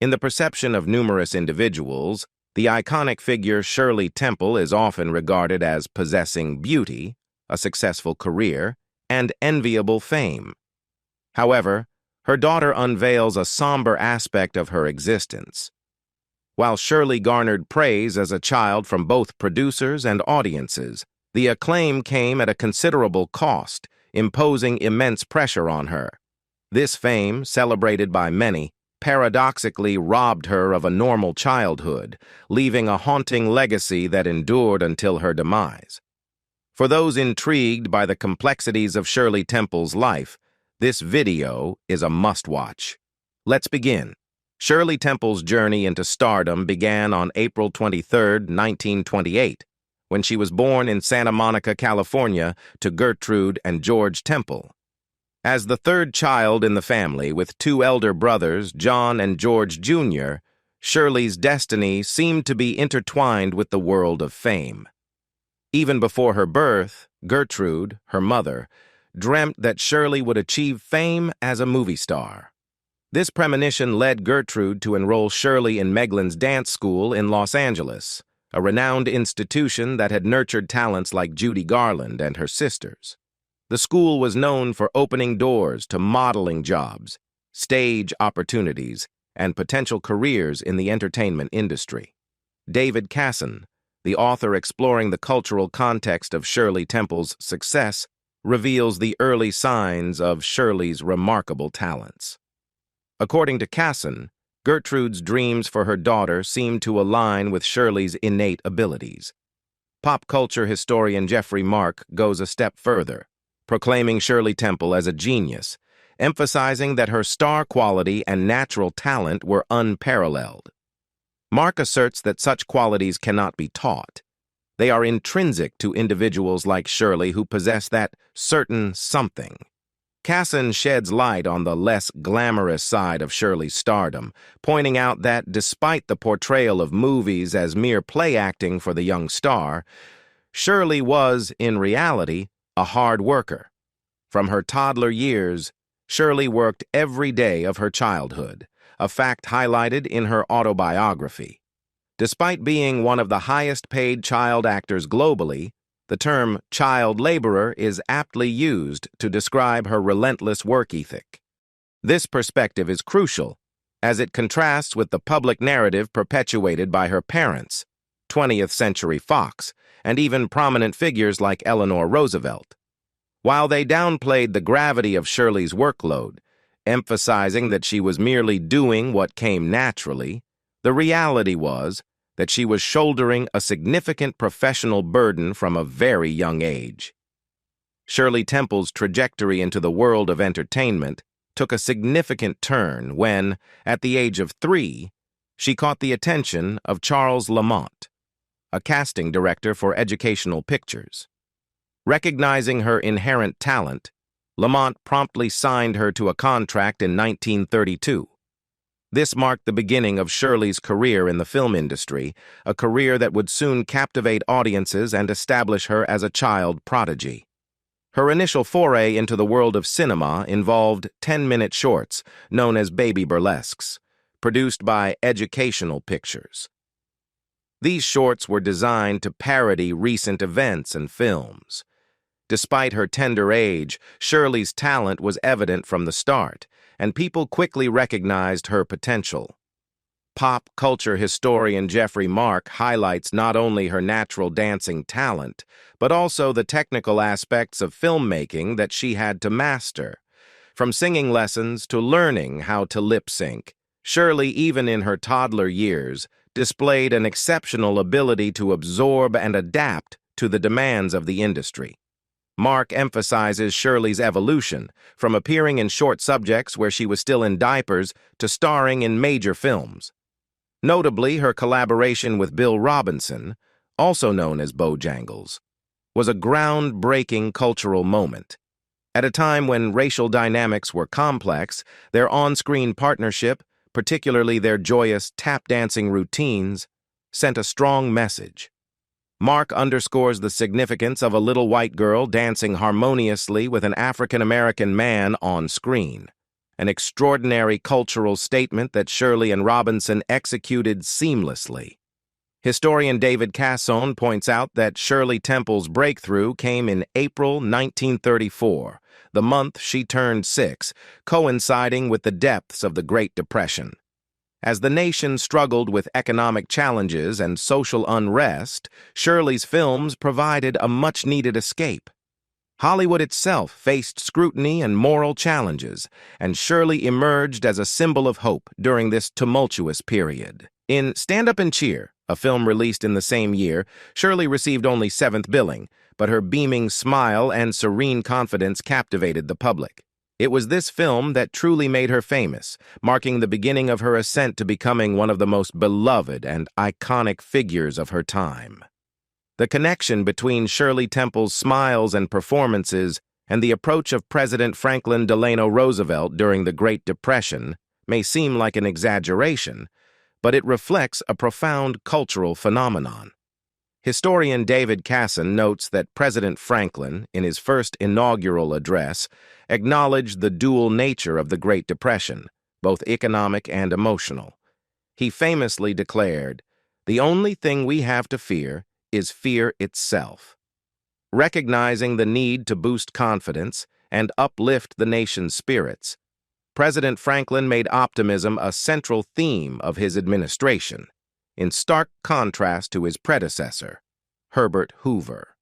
In the perception of numerous individuals, the iconic figure Shirley Temple is often regarded as possessing beauty, a successful career, and enviable fame. However, her daughter unveils a somber aspect of her existence. While Shirley garnered praise as a child from both producers and audiences, the acclaim came at a considerable cost, imposing immense pressure on her. This fame, celebrated by many, paradoxically robbed her of a normal childhood, leaving a haunting legacy that endured until her demise. For those intrigued by the complexities of Shirley Temple's life, this video is a must-watch. Let's begin. Shirley Temple's journey into stardom began on April 23, 1928, when she was born in Santa Monica, California, to Gertrude and George Temple. As the third child in the family with two elder brothers, John and George Jr., Shirley's destiny seemed to be intertwined with the world of fame. Even before her birth, Gertrude, her mother, dreamt that Shirley would achieve fame as a movie star. This premonition led Gertrude to enroll Shirley in Meglin's dance school in Los Angeles, a renowned institution that had nurtured talents like Judy Garland and her sisters. The school was known for opening doors to modeling jobs, stage opportunities, and potential careers in the entertainment industry. David Casson, the author exploring the cultural context of Shirley Temple's success, reveals the early signs of Shirley's remarkable talents. According to Casson, Gertrude's dreams for her daughter seemed to align with Shirley's innate abilities. Pop culture historian Jeffrey Mark goes a step further, proclaiming Shirley Temple as a genius, emphasizing that her star quality and natural talent were unparalleled. Mark asserts that such qualities cannot be taught. They are intrinsic to individuals like Shirley who possess that certain something. Casson sheds light on the less glamorous side of Shirley's stardom, pointing out that despite the portrayal of movies as mere play acting for the young star, Shirley was, in reality, a hard worker. From her toddler years, Shirley worked every day of her childhood, a fact highlighted in her autobiography. Despite being one of the highest-paid child actors globally, the term child laborer is aptly used to describe her relentless work ethic. This perspective is crucial, as it contrasts with the public narrative perpetuated by her parents, 20th Century Fox, and even prominent figures like Eleanor Roosevelt. While they downplayed the gravity of Shirley's workload, emphasizing that she was merely doing what came naturally, the reality was that she was shouldering a significant professional burden from a very young age. Shirley Temple's trajectory into the world of entertainment took a significant turn when, at the age of 3, she caught the attention of Charles Lamont, a casting director for educational pictures. Recognizing her inherent talent, Lamont promptly signed her to a contract in 1932. This marked the beginning of Shirley's career in the film industry, a career that would soon captivate audiences and establish her as a child prodigy. Her initial foray into the world of cinema involved 10-minute shorts, known as baby burlesques, produced by Educational Pictures. These shorts were designed to parody recent events and films. Despite her tender age, Shirley's talent was evident from the start, and people quickly recognized her potential. Pop culture historian Jeffrey Mark highlights not only her natural dancing talent, but also the technical aspects of filmmaking that she had to master. From singing lessons to learning how to lip-sync, Shirley, even in her toddler years, displayed an exceptional ability to absorb and adapt to the demands of the industry. Mark emphasizes Shirley's evolution, from appearing in short subjects where she was still in diapers to starring in major films. Notably, her collaboration with Bill Robinson, also known as Bojangles, was a groundbreaking cultural moment. At a time when racial dynamics were complex, their on-screen partnership, particularly their joyous tap-dancing routines, sent a strong message. Mark underscores the significance of a little white girl dancing harmoniously with an African-American man on screen. an extraordinary cultural statement that Shirley and Robinson executed seamlessly. Historian David Casson points out that Shirley Temple's breakthrough came in April 1934, the month she turned 6, coinciding with the depths of the Great Depression. As the nation struggled with economic challenges and social unrest, Shirley's films provided a much-needed escape. Hollywood itself faced scrutiny and moral challenges, and Shirley emerged as a symbol of hope during this tumultuous period. In Stand Up and Cheer, a film released in the same year, Shirley received only 7th billing, but her beaming smile and serene confidence captivated the public. It was this film that truly made her famous, marking the beginning of her ascent to becoming one of the most beloved and iconic figures of her time. The connection between Shirley Temple's smiles and performances and the approach of President Franklin Delano Roosevelt during the Great Depression may seem like an exaggeration, but it reflects a profound cultural phenomenon. Historian David Casson notes that President Franklin, in his first inaugural address, acknowledged the dual nature of the Great Depression, both economic and emotional. He famously declared, "The only thing we have to fear is fear itself." Recognizing the need to boost confidence and uplift the nation's spirits, President Franklin made optimism a central theme of his administration, in stark contrast to his predecessor, Herbert Hoover.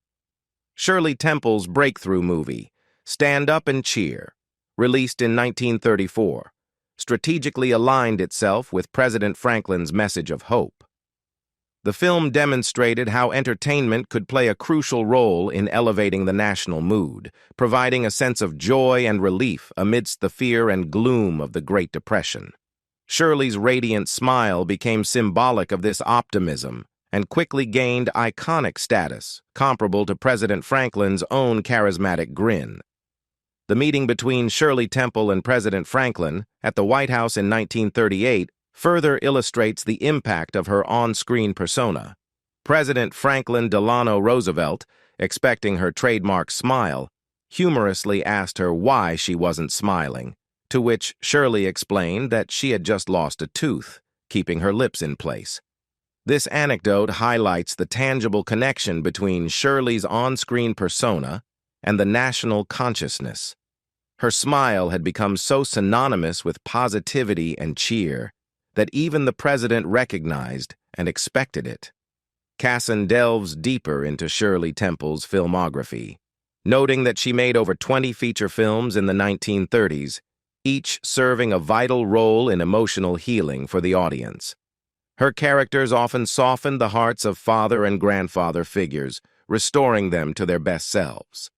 Shirley Temple's breakthrough movie, Stand Up and Cheer, released in 1934, strategically aligned itself with President Franklin's message of hope. The film demonstrated how entertainment could play a crucial role in elevating the national mood, providing a sense of joy and relief amidst the fear and gloom of the Great Depression. Shirley's radiant smile became symbolic of this optimism and quickly gained iconic status, comparable to President Franklin's own charismatic grin. The meeting between Shirley Temple and President Franklin at the White House in 1938 further illustrates the impact of her on-screen persona. President Franklin Delano Roosevelt, expecting her trademark smile, humorously asked her why she wasn't smiling, to which Shirley explained that she had just lost a tooth, keeping her lips in place. This anecdote highlights the tangible connection between Shirley's on-screen persona and the national consciousness. Her smile had become so synonymous with positivity and cheer that even the president recognized and expected it. Casson delves deeper into Shirley Temple's filmography, noting that she made over 20 feature films in the 1930s, each serving a vital role in emotional healing for the audience. Her characters often softened the hearts of father and grandfather figures, restoring them to their best selves.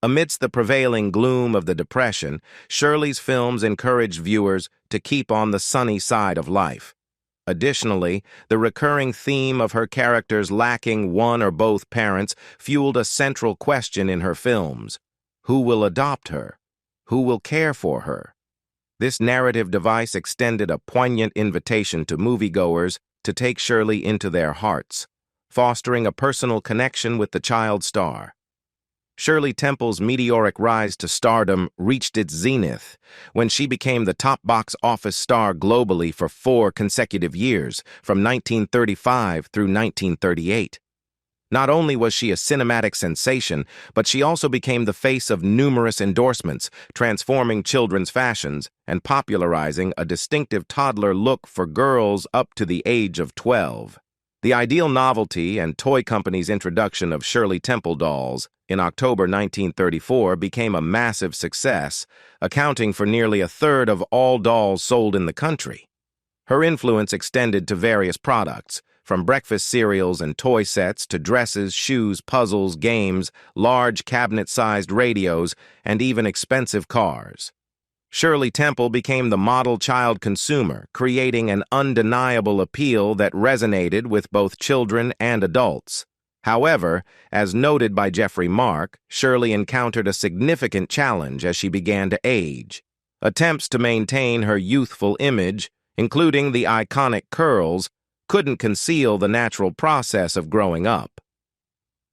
Amidst the prevailing gloom of the Depression, Shirley's films encouraged viewers to keep on the sunny side of life. Additionally, the recurring theme of her characters lacking one or both parents fueled a central question in her films: who will adopt her? Who will care for her? This narrative device extended a poignant invitation to moviegoers to take Shirley into their hearts, fostering a personal connection with the child star. Shirley Temple's meteoric rise to stardom reached its zenith when she became the top box office star globally for 4 consecutive years, from 1935 through 1938. Not only was she a cinematic sensation, but she also became the face of numerous endorsements, transforming children's fashions and popularizing a distinctive toddler look for girls up to the age of 12. The Ideal Novelty and Toy Company's introduction of Shirley Temple dolls in October 1934 became a massive success, accounting for nearly a third of all dolls sold in the country. Her influence extended to various products, from breakfast cereals and toy sets to dresses, shoes, puzzles, games, large cabinet-sized radios, and even expensive cars. Shirley Temple became the model child consumer, creating an undeniable appeal that resonated with both children and adults. However, as noted by Jeffrey Mark, Shirley encountered a significant challenge as she began to age. Attempts to maintain her youthful image, including the iconic curls, couldn't conceal the natural process of growing up.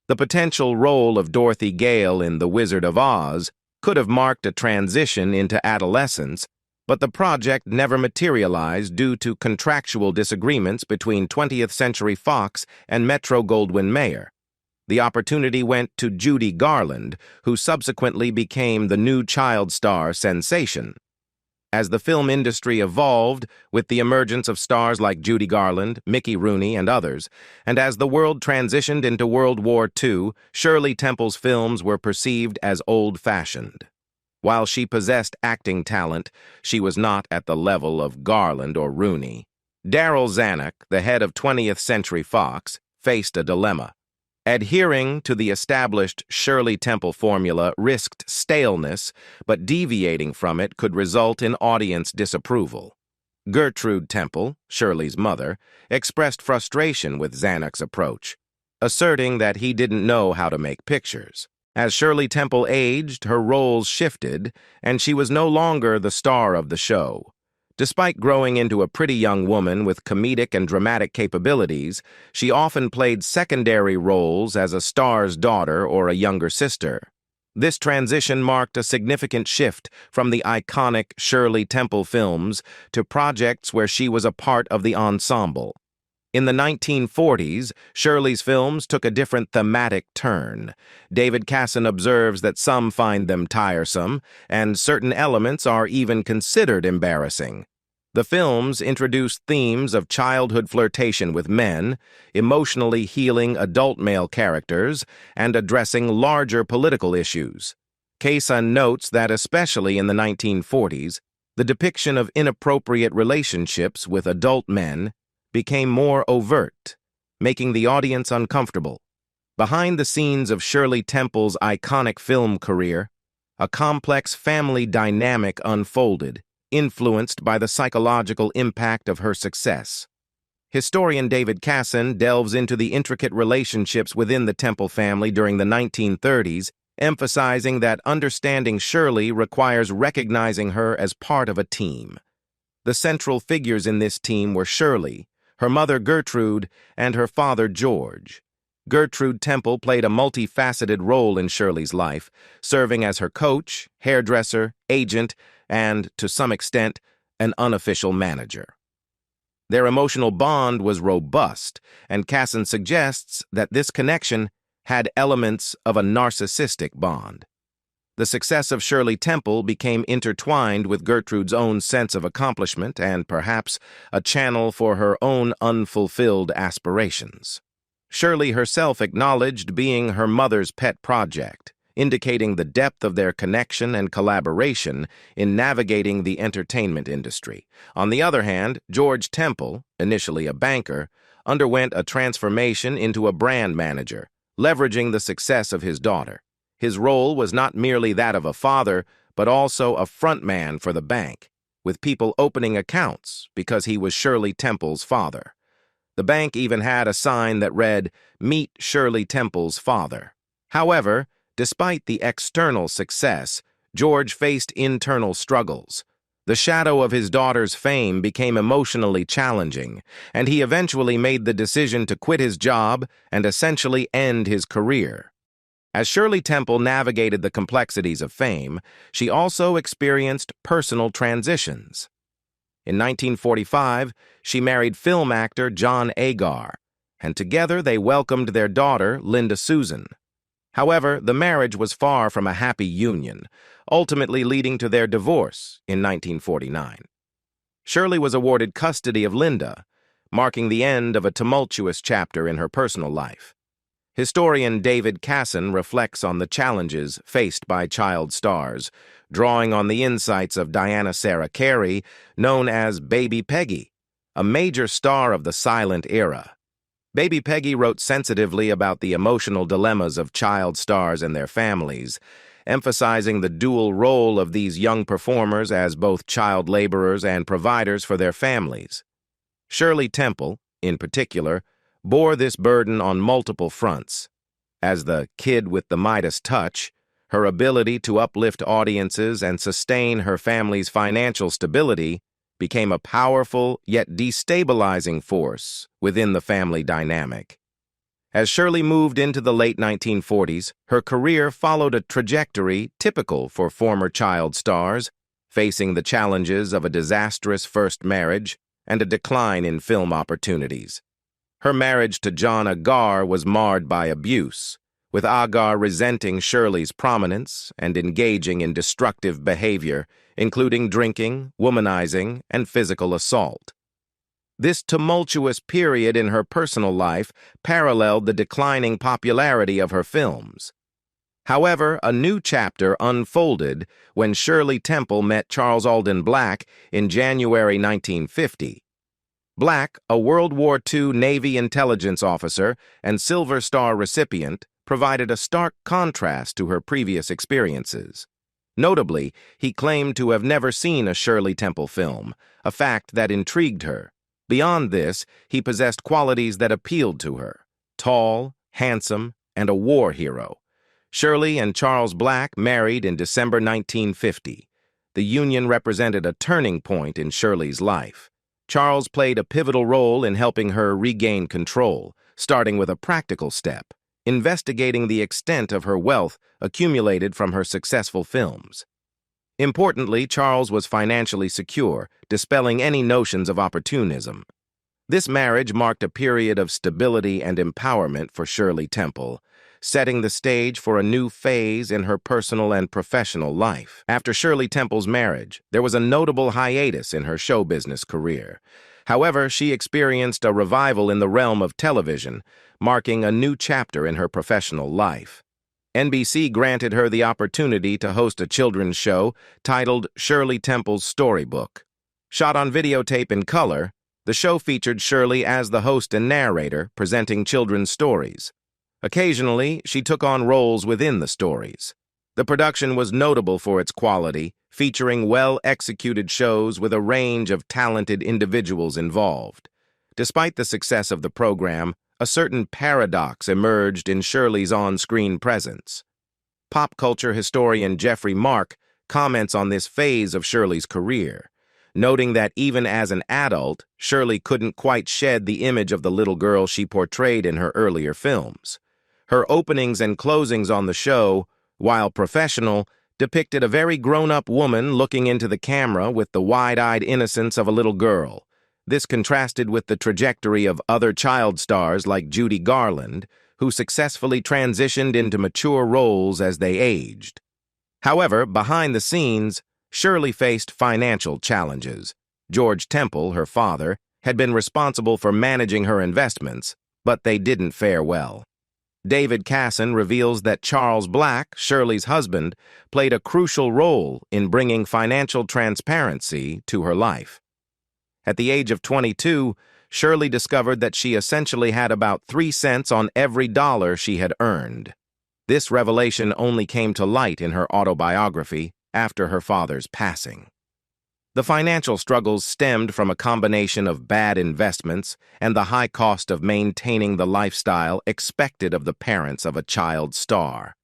The potential role of Dorothy Gale in The Wizard of Oz could have marked a transition into adolescence, But the project never materialized due to contractual disagreements between 20th Century Fox and Metro-Goldwyn-Mayer. The opportunity went to Judy Garland, who subsequently became the new child star sensation. As the film industry evolved with the emergence of stars like Judy Garland, Mickey Rooney, and others, and as the world transitioned into World War II, Shirley Temple's films were perceived as old-fashioned. While she possessed acting talent, she was not at the level of Garland or Rooney. Darryl Zanuck, the head of 20th Century Fox, faced a dilemma. Adhering to the established Shirley Temple formula risked staleness, but deviating from it could result in audience disapproval. Gertrude Temple, Shirley's mother, expressed frustration with Zanuck's approach, asserting that he didn't know how to make pictures. As Shirley Temple aged, her roles shifted, and she was no longer the star of the show. Despite growing into a pretty young woman with comedic and dramatic capabilities, she often played secondary roles as a star's daughter or a younger sister. This transition marked a significant shift from the iconic Shirley Temple films to projects where she was a part of the ensemble. In the 1940s, Shirley's films took a different thematic turn. David Casson observes that some find them tiresome, and certain elements are even considered embarrassing. The films introduced themes of childhood flirtation with men, emotionally healing adult male characters, and addressing larger political issues. Casson notes that especially in the 1940s, the depiction of inappropriate relationships with adult men became more overt, making the audience uncomfortable. Behind the scenes of Shirley Temple's iconic film career, a complex family dynamic unfolded, influenced by the psychological impact of her success. Historian David Casson delves into the intricate relationships within the Temple family during the 1930s, emphasizing that understanding Shirley requires recognizing her as part of a team. The central figures in this team were Shirley, her mother Gertrude, and her father George. Gertrude Temple played a multifaceted role in Shirley's life, serving as her coach, hairdresser, agent, and, to some extent, an unofficial manager. Their emotional bond was robust, and Casson suggests that this connection had elements of a narcissistic bond. The success of Shirley Temple became intertwined with Gertrude's own sense of accomplishment and perhaps a channel for her own unfulfilled aspirations. Shirley herself acknowledged being her mother's pet project, indicating the depth of their connection and collaboration in navigating the entertainment industry. On the other hand, George Temple, initially a banker, underwent a transformation into a brand manager, leveraging the success of his daughter. His role was not merely that of a father, but also a frontman for the bank, with people opening accounts because he was Shirley Temple's father. The bank even had a sign that read, "Meet Shirley Temple's father." However, despite the external success, George faced internal struggles. The shadow of his daughter's fame became emotionally challenging, and he eventually made the decision to quit his job and essentially end his career. As Shirley Temple navigated the complexities of fame, she also experienced personal transitions. In 1945, she married film actor John Agar, and together they welcomed their daughter, Linda Susan. However, the marriage was far from a happy union, ultimately leading to their divorce in 1949. Shirley was awarded custody of Linda, marking the end of a tumultuous chapter in her personal life. Historian David Casson reflects on the challenges faced by child stars, drawing on the insights of Diana Sarah Carey, known as Baby Peggy, a major star of the silent era. Baby Peggy wrote sensitively about the emotional dilemmas of child stars and their families, emphasizing the dual role of these young performers as both child laborers and providers for their families. Shirley Temple, in particular, bore this burden on multiple fronts. As the kid with the Midas touch, her ability to uplift audiences and sustain her family's financial stability became a powerful yet destabilizing force within the family dynamic. As Shirley moved into the late 1940s, her career followed a trajectory typical for former child stars. facing the challenges of a disastrous first marriage and a decline in film opportunities. Her marriage to John Agar was marred by abuse, with Agar resenting Shirley's prominence and engaging in destructive behavior, including drinking, womanizing, and physical assault. This tumultuous period in her personal life paralleled the declining popularity of her films. However, a new chapter unfolded when Shirley Temple met Charles Alden Black in January 1950. Black, a World War II Navy intelligence officer and Silver Star recipient, provided a stark contrast to her previous experiences. Notably, he claimed to have never seen a Shirley Temple film, a fact that intrigued her. Beyond this, he possessed qualities that appealed to her: tall, handsome, and a war hero. Shirley and Charles Black married in December 1950. The union represented a turning point in Shirley's life. Charles played a pivotal role in helping her regain control, starting with a practical step: investigating the extent of her wealth accumulated from her successful films. Importantly, Charles was financially secure, dispelling any notions of opportunism. This marriage marked a period of stability and empowerment for Shirley Temple, setting the stage for a new phase in her personal and professional life. After Shirley Temple's marriage, there was a notable hiatus in her show business career. However, she experienced a revival in the realm of television, marking a new chapter in her professional life. NBC granted her the opportunity to host a children's show titled Shirley Temple's Storybook. Shot on videotape in color, the show featured Shirley as the host and narrator, presenting children's stories. Occasionally, she took on roles within the stories. The production was notable for its quality, featuring well-executed shows with a range of talented individuals involved. Despite the success of the program, a certain paradox emerged in Shirley's on-screen presence. Pop culture historian Jeffrey Mark comments on this phase of Shirley's career, noting that even as an adult, Shirley couldn't quite shed the image of the little girl she portrayed in her earlier films. Her openings and closings on the show, while professional, depicted a very grown-up woman looking into the camera with the wide-eyed innocence of a little girl. This contrasted with the trajectory of other child stars like Judy Garland, who successfully transitioned into mature roles as they aged. However, behind the scenes, Shirley faced financial challenges. George Temple, her father, had been responsible for managing her investments, but they didn't fare well. David Casson reveals that Charles Black, Shirley's husband, played a crucial role in bringing financial transparency to her life. At the age of 22, Shirley discovered that she essentially had about 3 cents on every dollar she had earned. This revelation only came to light in her autobiography after her father's passing. The financial struggles stemmed from a combination of bad investments and the high cost of maintaining the lifestyle expected of the parents of a child star.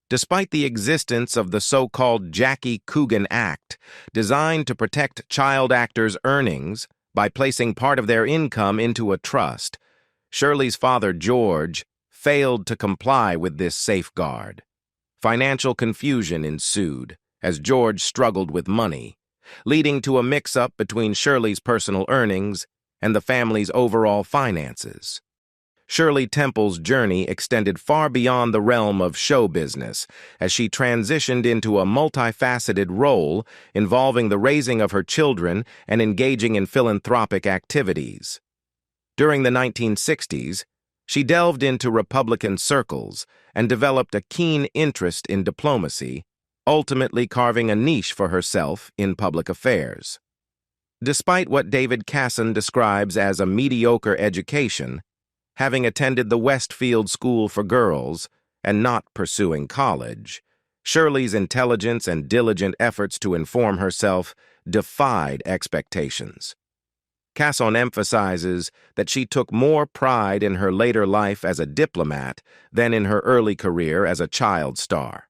Despite the existence of the so-called Jackie Coogan Act, designed to protect child actors' earnings by placing part of their income into a trust, Shirley's father, George, failed to comply with this safeguard. Financial confusion ensued as George struggled with money, leading to a mix-up between Shirley's personal earnings and the family's overall finances. Shirley Temple's journey extended far beyond the realm of show business as she transitioned into a multifaceted role involving the raising of her children and engaging in philanthropic activities. During the 1960s, she delved into Republican circles and developed a keen interest in diplomacy, ultimately carving a niche for herself in public affairs. Despite what David Casson describes as a mediocre education, having attended the Westfield School for Girls and not pursuing college, Shirley's intelligence and diligent efforts to inform herself defied expectations. Casson emphasizes that she took more pride in her later life as a diplomat than in her early career as a child star.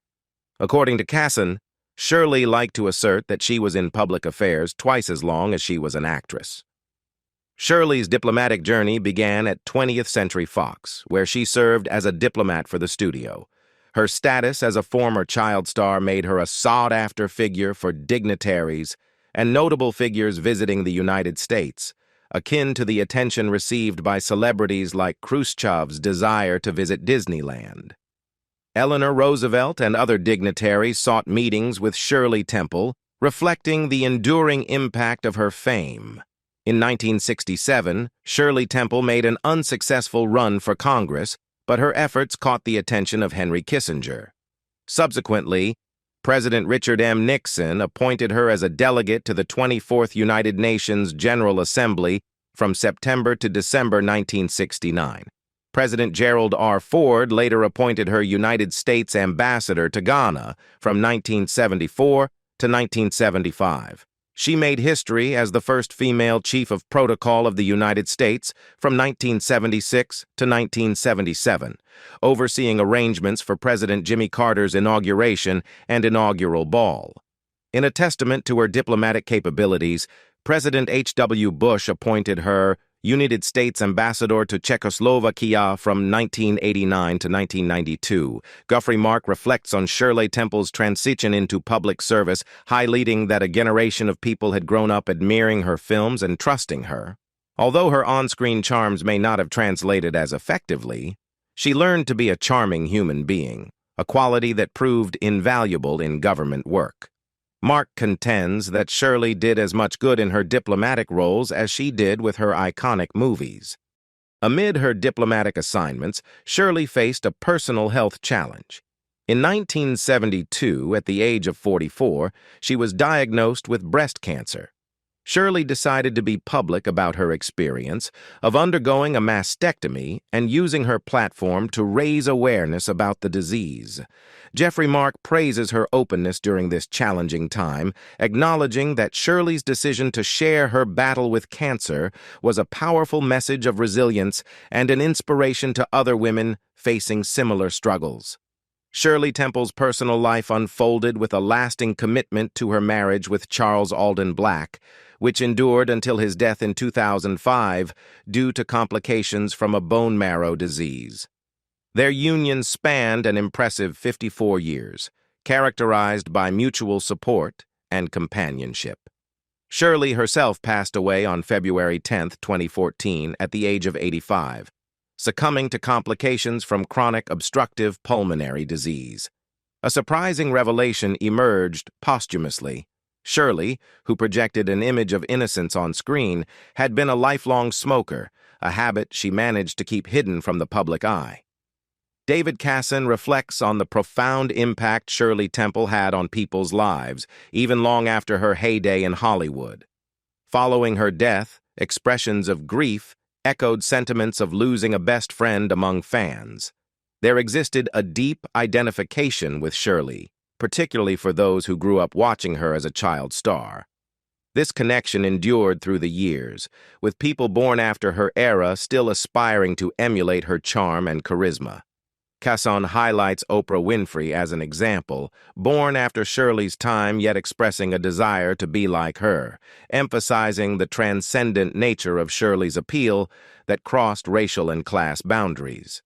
According to Casson, Shirley liked to assert that she was in public affairs twice as long as she was an actress. Shirley's diplomatic journey began at 20th Century Fox, where she served as a diplomat for the studio. Her status as a former child star made her a sought-after figure for dignitaries and notable figures visiting the United States, akin to the attention received by celebrities like Khrushchev's desire to visit Disneyland. Eleanor Roosevelt and other dignitaries sought meetings with Shirley Temple, reflecting the enduring impact of her fame. In 1967, Shirley Temple made an unsuccessful run for Congress, but her efforts caught the attention of Henry Kissinger. Subsequently, President Richard M. Nixon appointed her as a delegate to the 24th United Nations General Assembly from September to December 1969. President Gerald R. Ford later appointed her United States ambassador to Ghana from 1974 to 1975. She made history as the first female chief of protocol of the United States from 1976 to 1977, overseeing arrangements for President Jimmy Carter's inauguration and inaugural ball. In a testament to her diplomatic capabilities, President H.W. Bush appointed her United States ambassador to Czechoslovakia from 1989 to 1992. Geoffrey Mark reflects on Shirley Temple's transition into public service, highlighting that a generation of people had grown up admiring her films and trusting her. Although her on-screen charms may not have translated as effectively, she learned to be a charming human being, a quality that proved invaluable in government work. Mark contends that Shirley did as much good in her diplomatic roles as she did with her iconic movies. Amid her diplomatic assignments, Shirley faced a personal health challenge. In 1972, at the age of 44, she was diagnosed with breast cancer. Shirley decided to be public about her experience of undergoing a mastectomy and using her platform to raise awareness about the disease. Geoffrey Mark praises her openness during this challenging time, acknowledging that Shirley's decision to share her battle with cancer was a powerful message of resilience and an inspiration to other women facing similar struggles. Shirley Temple's personal life unfolded with a lasting commitment to her marriage with Charles Alden Black, which endured until his death in 2005 due to complications from a bone marrow disease. Their union spanned an impressive 54 years, characterized by mutual support and companionship. Shirley herself passed away on February 10, 2014, at the age of 85, succumbing to complications from chronic obstructive pulmonary disease. A surprising revelation emerged posthumously. Shirley, who projected an image of innocence on screen, had been a lifelong smoker, a habit she managed to keep hidden from the public eye. David Casson reflects on the profound impact Shirley Temple had on people's lives, even long after her heyday in Hollywood. Following her death, expressions of grief echoed sentiments of losing a best friend among fans. There existed a deep identification with Shirley, particularly for those who grew up watching her as a child star. This connection endured through the years, with people born after her era still aspiring to emulate her charm and charisma. Casson highlights Oprah Winfrey as an example, born after Shirley's time yet expressing a desire to be like her, emphasizing the transcendent nature of Shirley's appeal that crossed racial and class boundaries.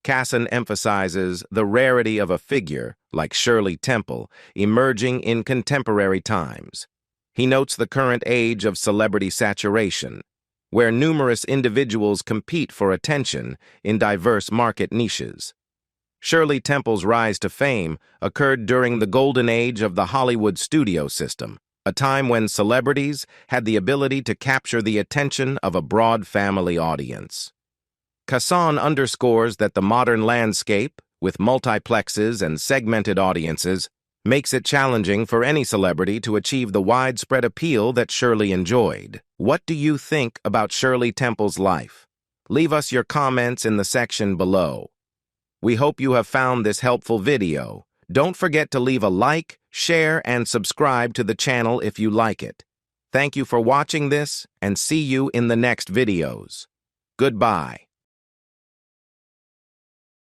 Casson emphasizes the rarity of a figure, like Shirley Temple, emerging in contemporary times. He notes the current age of celebrity saturation, where numerous individuals compete for attention in diverse market niches. Shirley Temple's rise to fame occurred during the golden age of the Hollywood studio system, a time when celebrities had the ability to capture the attention of a broad family audience. Casson underscores that the modern landscape, with multiplexes and segmented audiences, makes it challenging for any celebrity to achieve the widespread appeal that Shirley enjoyed. What do you think about Shirley Temple's life? Leave us your comments in the section below. We hope you have found this helpful video. Don't forget to leave a like, share, and subscribe to the channel if you like it. Thank you for watching this, and see you in the next videos. Goodbye.